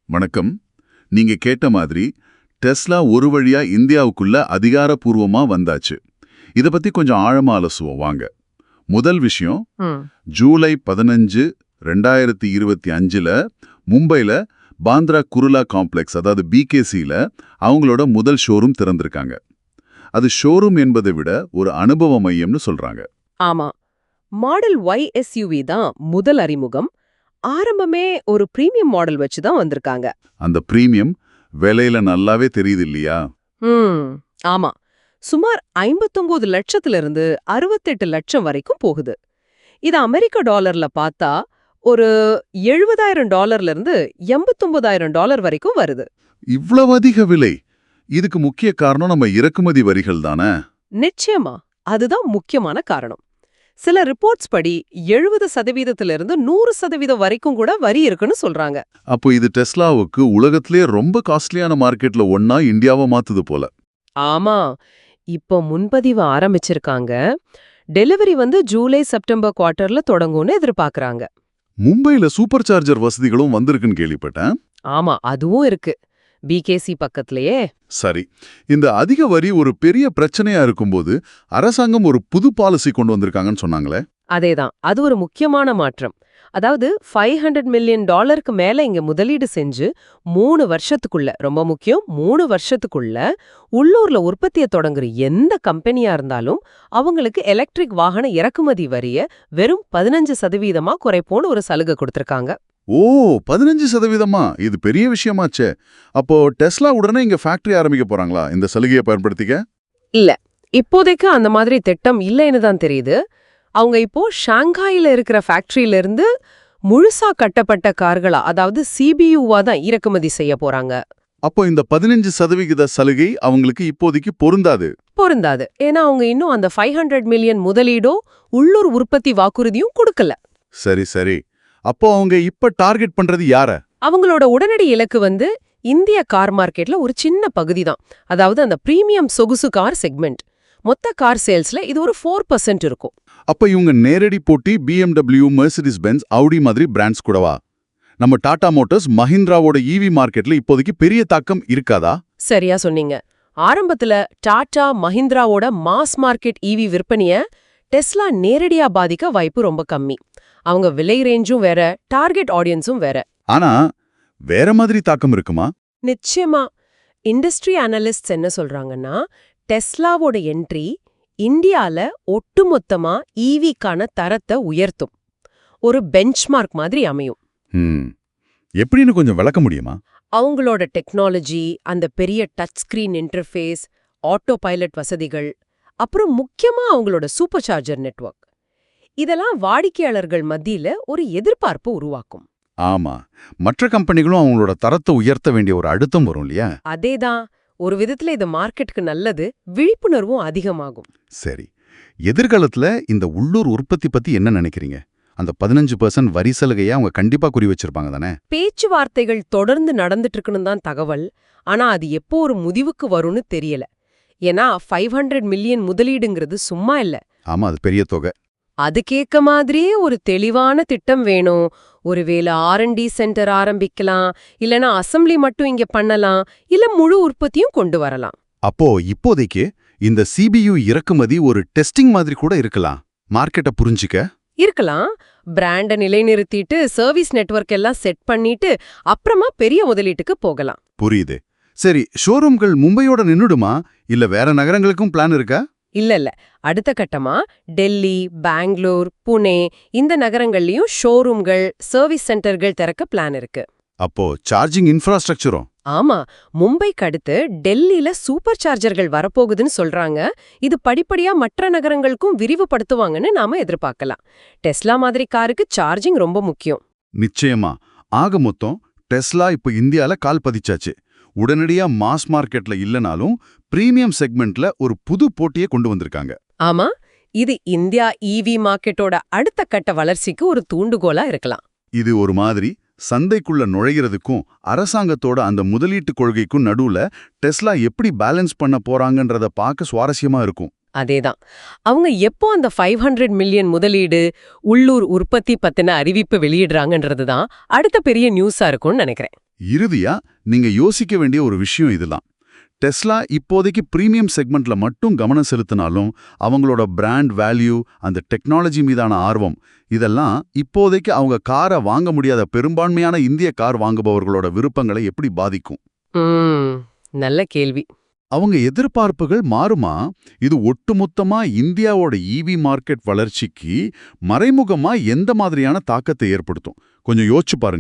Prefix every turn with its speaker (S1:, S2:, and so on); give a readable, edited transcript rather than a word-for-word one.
S1: வணக்கம். நீங்க கேட்ட மாதிரி டெஸ்லா ஒரு வழியா இந்தியாவுக்குள்ள அதிகாரப்பூர்வமா வந்தாச்சு. இத பத்தி கொஞ்சம் ஆழமா அலசுவோம் வாங்க. முதல் விஷயம், ஜூலை 15, 2025ல மும்பைல பாந்த்ரா குருலா காம்ப்ளெக்ஸ், அதாவது பிகேசில அவங்களோட முதல் ஷோரூம் திறந்திருக்காங்க. அது ஷோரூம் என்பதை விட ஒரு அனுபவ மையம்னு சொல்றாங்க.
S2: ஆமா, மாடல் Y SUV தான் முதல் அறிமுகம். ஆரம்பமே ஒரு பிரீமியம் மாடல் வச்சு தான் வந்திருக்காங்க.
S1: அந்த பிரீமியம் விலையில நல்லாவே தெரியுது இல்லையா?
S2: ஆமா, சுமார் 59 லட்சத்திலிருந்து 68 லட்சம் வரைக்கும் போகுது. இது அமெரிக்க டாலர்ல பார்த்தா ஒரு $70,000 இருந்து $89,000 வரைக்கும் வருது.
S1: இவ்வளவு அதிக விலை? இதுக்கு முக்கிய காரணம் நம்ம இறக்குமதி வரிகள் தானே?
S2: நிச்சயமா, அதுதான் முக்கியமான காரணம். சில ரிப்போர்ட்ஸ் படி 70% 100% வரைக்கும் கூட வரி இருக்குன்னு சொல்றாங்க.
S1: அப்போ இது டெஸ்லாவுக்கு உலகத்திலே ரொம்ப காஸ்ட்லியான மார்க்கெட்ல ஒன்னா இந்தியாவை மாத்துது போல.
S2: ஆமா, இப்போ முன்பதிவு ஆரம்பிச்சிருக்காங்க. டெலிவரி ஜூலை செப்டம்பர் குவார்ட்டர்ல தொடங்கும்னு எதிர்பார்க்கறாங்க.
S1: மும்பைல சூப்பர் சார்ஜர் வசதிகளும் வந்திருக்குன்னு கேள்விப்பட்டேன்.
S2: ஆமா, அதுவும் இருக்கு, பிகேசி பக்கத்திலேயே.
S1: சரி, இந்த அதிக வரி ஒரு பெரிய பிரச்சனையா இருக்கும்போது அரசாங்கம் ஒரு புது பாலிசி கொண்டு வந்திருக்காங்கன்னு சொன்னாங்களே.
S2: அதேதான், அது ஒரு முக்கியமான மாற்றம். அதாவது $500 மில்லியன் மேல இங்க முதலீடு செஞ்சு 3 வருஷத்துக்குள்ள, ரொம்ப முக்கியம், 3 வருஷத்துக்குள்ள உள்ளூர்ல உற்பத்தியை தொடங்குற எந்த கம்பெனியா இருந்தாலும் அவங்களுக்கு எலக்ட்ரிக் வாகன இறக்குமதி வரிய வெறும் 15% குறைப்போன்னு ஒரு சலுகை கொடுத்திருக்காங்க.
S1: ஓ, 15%? இது பெரிய விஷயமாச்சே. அப்போ டெஸ்லா உடனே இங்க ஃபேக்டரி ஆரம்பிக்க போறாங்களா இந்த சலுகையை பயன்படுத்திக்க?
S2: இல்ல, இப்போதைக்கு அந்த மாதிரி திட்டம் இல்லைன்னு தான் தெரியுது. அவங்க இப்போ ஷாங்காயில இருக்கிற ஃபேக்டரியில இருந்து முழுசா கட்டப்பட்ட கார்களா, அதாவது சிபியூவா தான் இறக்குமதி செய்ய போறாங்க.
S1: அப்போ இந்த 15% சலுகை அவங்களுக்கு இப்போதைக்கு பொருந்தாது.
S2: ஏன்னா அவங்க இன்னும் அந்த 500 மில்லியன் முதலீடோ உள்ளூர் உற்பத்தி வாக்குறுதியும் கொடுக்கல.
S1: சரி. அப்போ அவங்க இப்ப டார்கெட் பண்றது யார?
S2: அவங்களோட உடனடி இலக்கு இந்திய கார் மார்க்கெட்ல ஒரு சின்ன பகுதி தான். அதாவது அந்த பிரீமியம் சொகுசு கார் செக்மெண்ட். மொத்த கார் சேல்ஸ்ல இது ஒரு 4% இருக்கும்.
S1: அப்ப இவங்க நேரடி போட்டி BMW, மெர்சிடிஸ் பென்ஸ், ஆடி மாதிரி பிராண்ட்ஸ் கூடவா? நம்ம டாடா மோட்டார்ஸ், மஹிந்திராவோட ஈவி மார்க்கெட்ல இப்போதைக்கு பெரிய தாக்கம் இருக்காதா?
S2: சரியா சொன்னீங்க. ஆரம்பத்துல டாடா மஹிந்திராவோட மாஸ் மார்க்கெட் ஈவி விற்பனைய டெஸ்லா நேரடியா பாதிக்க வாய்ப்பு ரொம்ப கம்மி. அவங்க விலை ரேஞ்சும் வேற, டார்கெட் ஆடியன்ஸும் வேற.
S1: ஆனா வேற மாதிரி தாக்கம் இருக்குமா?
S2: நிச்சயமா. இண்டஸ்ட்ரி அனலிஸ்ட்ஸ் என்ன சொல்றாங்கன்னா, டெஸ்லாவோட என்ட்ரி இந்தியால ஒட்டுமொத்தமா ஈவிக்கான தரத்தை உயர்த்தும். ஒரு பெஞ்ச்மார்க் மாதிரி அமையும்.
S1: எப்படின்னு கொஞ்சம் விளக்க முடியுமா?
S2: அவங்களோட டெக்னாலஜி, அந்த பெரிய touch screen interface, auto pilot வசதிகள், அப்புறம் முக்கியமா அவங்களோட சூப்பர் சார்ஜர் நெட்வொர்க், இதெல்லாம் வாடிக்கையாளர்கள் மத்தியில ஒரு எதிர்பார்ப்பு உருவாக்கும்.
S1: ஆமா, மற்ற கம்பெனிகளும் அவங்களோட தரத்தை உயர்த்த வேண்டிய ஒரு அழுத்தம் வரும் இல்லையா?
S2: அதேதான், ஒரு விதத்துல இது மார்க்கெட்டுக்கு நல்லது, விழிப்புணர்வும் அதிகமாகும்.
S1: சரி, எதிர்காலத்துல இந்த உள்ளூர் உற்பத்தி பத்தி என்ன நினைக்கிறீங்க? அந்த 15% வரி சலுகையை அவங்க கண்டிப்பா குறி வச்சிருப்பாங்க தானே?
S2: பேச்சுவார்த்தைகள் தொடர்ந்து நடந்துட்டு இருக்குன்னு தான் தகவல். ஆனா அது எப்போ ஒரு முடிவுக்கு வரும்னு தெரியல. ஏன்னா 500 மில்லியன் முதலீடுங்கிறது சும்மா இல்ல.
S1: ஆமா, அது பெரிய தொகை.
S2: அதுக்கேக்க மாதிரியே ஒரு தெளிவான திட்டம் வேணும். ஒருவேளை R&D சென்டர் ஆரம்பிக்கலாம், இல்லனா அசம்பிளி மட்டும் இங்க பண்ணலாம், இல்ல முழு உற்பத்தியும் கொண்டு வரலாம்.
S1: அப்போ இப்போதைக்கு இந்த சிபியு இறக்குமதி ஒரு டெஸ்டிங் மாதிரி கூட இருக்கலாம், மார்க்கெட்டை புரிஞ்சிக்க.
S2: இருக்கலாம். பிராண்ட நிலைநிறுத்திட்டு சர்வீஸ் நெட்வொர்க் எல்லாம் செட் பண்ணிட்டு அப்புறமா பெரிய முதலீட்டுக்கு போகலாம்.
S1: புரியுது. சரி, ஷோரூம்கள் மும்பையோட நின்னுடுமா இல்ல வேற நகரங்களுக்கும் பிளான் இருக்கா?
S2: இல்ல, அடுத்த கட்டமா டெல்லி, பெங்களூர், புனே இந்த நகரங்கள்லயும் ஷோரூம்கள், சர்வீஸ் சென்டர்கள் திறக்க பிளான் இருக்கு.
S1: அப்போ சார்ஜிங் இன்ஃப்ராஸ்ட்ரக்சரும்?
S2: ஆமா, மும்பைக்கு அடுத்து டெல்லியில சூப்பர் சார்ஜர்கள் வரப்போகுதுன்னு சொல்றாங்க. இது படிப்படியா மற்ற நகரங்களுக்கும் விரிவுபடுத்துவாங்கன்னு நாம எதிர்பார்க்கலாம். டெஸ்லா மாதிரி காருக்கு சார்ஜிங் ரொம்ப முக்கியம்.
S1: நிச்சயமா. ஆக மொத்தம் டெஸ்லா இப்ப இந்தியால கால் பதிச்சாச்சு. உடனடியா மாஸ் மார்க்கெட்ல இல்லனாலும் பிரீமியம் செக்மெண்ட்ல ஒரு புது போட்டியை கொண்டு வந்திருக்காங்க.
S2: ஆமா, இது இந்தியா ஈவி மார்க்கெட்டோட அடுத்த கட்ட வளர்ச்சிக்கு ஒரு தூண்டுகோலா இருக்கலாம்.
S1: இது ஒரு மாதிரி சந்தைக்குள்ள நுழைகிறதுக்கும் அரசாங்கத்தோட அந்த முதலீட்டு கொள்கைக்கும் நடுவுல டெஸ்லா எப்படி பேலன்ஸ் பண்ண போறாங்கன்றத பார்க்க சுவாரஸ்யமா இருக்கும்.
S2: அதேதான், அவங்க எப்போ அந்த 500 மில்லியன் முதலீடு, உள்ளூர் உற்பத்தி பத்தின அறிவிப்பு வெளியிடுறாங்கன்றதுதான் அடுத்த பெரிய நியூஸா இருக்கும்னு நினைக்கிறேன்.
S1: இறுதியா நீங்க யோசிக்க வேண்டிய ஒரு விஷயம் இதுதான். டெஸ்லா இப்போதைக்கு பிரீமியம் செக்மெண்ட்ல மட்டும் கவனம் செலுத்தினாலும் அவங்களோட பிராண்ட் வேல்யூ, அந்த டெக்னாலஜி மீதான ஆர்வம், இதெல்லாம் இப்போதைக்கு அவங்க காரை வாங்க முடியாத பெரும்பான்மையான இந்திய கார் வாங்குபவர்களோட விருப்பங்களை எப்படி பாதிக்கும்?
S2: நல்ல கேள்வி.
S1: அவங்க எதிர்பார்ப்புகள் மாறுமா? இது ஒட்டுமொத்தமா இந்தியாவோட ஈவி மார்க்கெட் வளர்ச்சிக்கு மறைமுகமா எந்த மாதிரியான தாக்கத்தை ஏற்படுத்தும்? கொஞ்சம் யோசிச்சு பாருங்க.